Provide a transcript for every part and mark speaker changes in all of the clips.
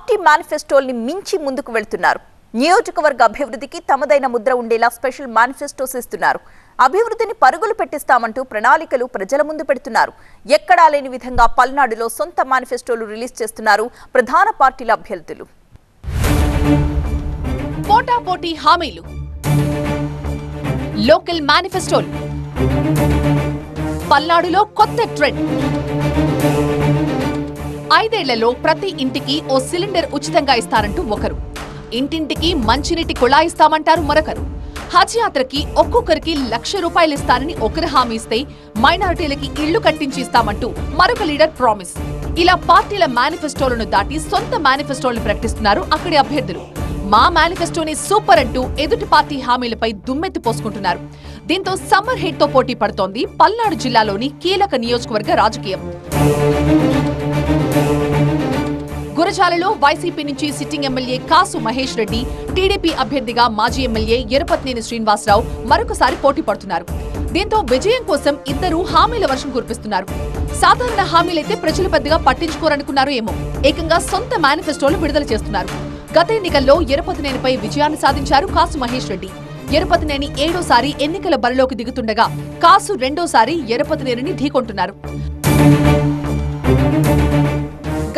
Speaker 1: Party మేనిఫెస్టోల్ని మించి ముందుకు వెళ్తున్నారు. నియోజకవర్గ అభివృద్ధికి తమదైన ముద్ర ఉండేలా స్పెషల్ మేనిఫెస్టోస్ ఇస్తున్నారు. అభివృద్ధిని పరుగులు పెట్టిస్తామంటూ ప్రణాళికలు ప్రజల ముందు పెడుతున్నారు. ఎక్కడా లేని విధంగా పల్నాడులో సొంత మేనిఫెస్టోలు రిలీజ్ చేస్తున్నారు ప్రధాన పార్టీల అభ్యర్థులు.
Speaker 2: పోటాపోటీ హామీలు, లోకల్ మేనిఫెస్టోలు, పల్నాడులో కొత్త ట్రెండ్. 5 ఏళ్లలో ప్రతి ఇంటికి ఓ సిలిండర్ ఉచితంగా ఇస్తారంటూ ఒకరు, ఇంటింటికి మంచినీటి కుళాయిస్తామంటారు మరొకరు, హజ్ యాత్రకి ఒక్కొక్కరికి ₹1,00,000 ఇస్తారని ఒకరు హామీ ఇస్తే మైనారిటీలకి ఇళ్లు కట్టించి ఇస్తామంటూ మరొక లీడర్ ప్రామిస్. ఇలా పార్టీల మేనిఫెస్టోలను దాటి సొంత మేనిఫెస్టోలను ప్రకటిస్తున్నారు అక్కడి అభ్యర్థులు. మా మేనిఫెస్టోని సూపర్ అంటూ ఎదుటి పార్టీ హామీలపై దుమ్మెత్తి పోసుకుంటున్నారు. దీంతో సమ్మర్ హిట్ తో పోటీ పడుతోంది పల్నాడు జిల్లాలోని కీలక నియోజకవర్గ రాజకీయం. గురజాలలో వైసీపీ నుంచి సిట్టింగ్ ఎమ్మెల్యే కాసు మహేష్ రెడ్డి, టీడీపీ అభ్యర్థిగా మాజీ ఎమ్మెల్యే ఎరపతినేని శ్రీనివాసరావు మరొకసారి పోటీ పడుతున్నారు. దీంతో విజయం కోసం ఇద్దరు హామీల వర్షం కురిపిస్తున్నారు. సాధారణ హామీలైతే ప్రజలు పెద్దగా పట్టించుకోరనుకున్నారు ఏమో, ఏకంగా సొంత మేనిఫెస్టోలు విడుదల చేస్తున్నారు. గత ఎన్నికల్లో ఎరపతినేనిపై విజయాన్ని సాధించారు కాసు మహేష్ రెడ్డి. ఎరపతినేని 7వ ఎన్నికల బరిలోకి దిగుతుండగా కాసు 2వ ఎరపతినేనిని ఢీకొంటున్నారు.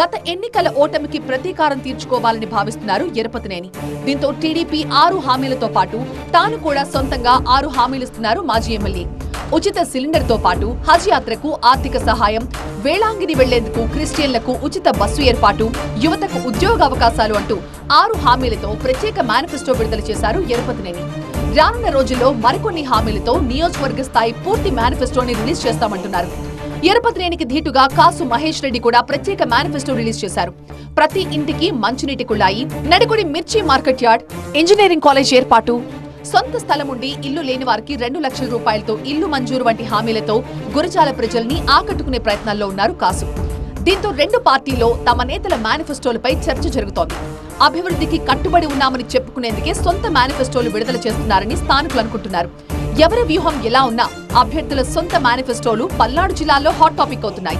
Speaker 2: గత ఎన్నికల ఓటమికి ప్రతీకారం తీర్చుకోవాలని భావిస్తున్నారు ఎరపతినేని. దీంతో టీడీపీ 6 హామీలతో పాటు తాను కూడా సొంతంగా 6 హామీలిస్తున్నారు మాజీ ఎమ్మెల్యే. ఉచిత సిలిండర్ తో పాటు హజ్ యాత్రకు ఆర్థిక సహాయం, వేళాంగిని వెళ్లేందుకు క్రిస్టియన్లకు ఉచిత బస్సు ఏర్పాటు, యువతకు ఉద్యోగ అవకాశాలు అంటూ 6 హామీలతో ప్రత్యేక మేనిఫెస్టో విడుదల చేశారు ఎరపతినేని. రానున్న రోజుల్లో మరికొన్ని హామీలతో నియోజకవర్గ స్థాయి పూర్తి మేనిఫెస్టోని రిలీజ్ చేస్తామంటున్నారు. ఎరపతినేనికి ధీటుగా కాసు మహేష్ రెడ్డి కూడా ప్రత్యేక మేనిఫెస్టో రిలీజ్ చేశారు. ప్రతి ఇంటికి మంచినీటి కుళాయి, నడిగుడి మిర్చి మార్కెట్ యార్డ్, ఇంజనీరింగ్ కాలేజ్ ఏర్పాటు, సొంత స్థలం ఉండి ఇల్లు లేని వారికి ₹2,00,000తో ఇల్లు మంజూరు వంటి హామీలతో గురజాల ప్రజల్ని ఆకట్టుకునే ప్రయత్నాల్లో ఉన్నారు కాసు. దీంతో 2 పార్టీల్లో తమ నేతల మేనిఫెస్టోలపై చర్చ జరుగుతోంది. అభివృద్ధికి కట్టుబడి ఉన్నామని చెప్పుకునేందుకే సొంత మేనిఫెస్టోలు విడుదల చేస్తున్నారని స్థానికులు అనుకుంటున్నారు. ఎవరి వ్యూహం ఎలా ఉన్నా అభ్యర్థుల సొంత మేనిఫెస్టోలు పల్నాడు జిల్లాలో హాట్ టాపిక్ అవుతున్నాయి.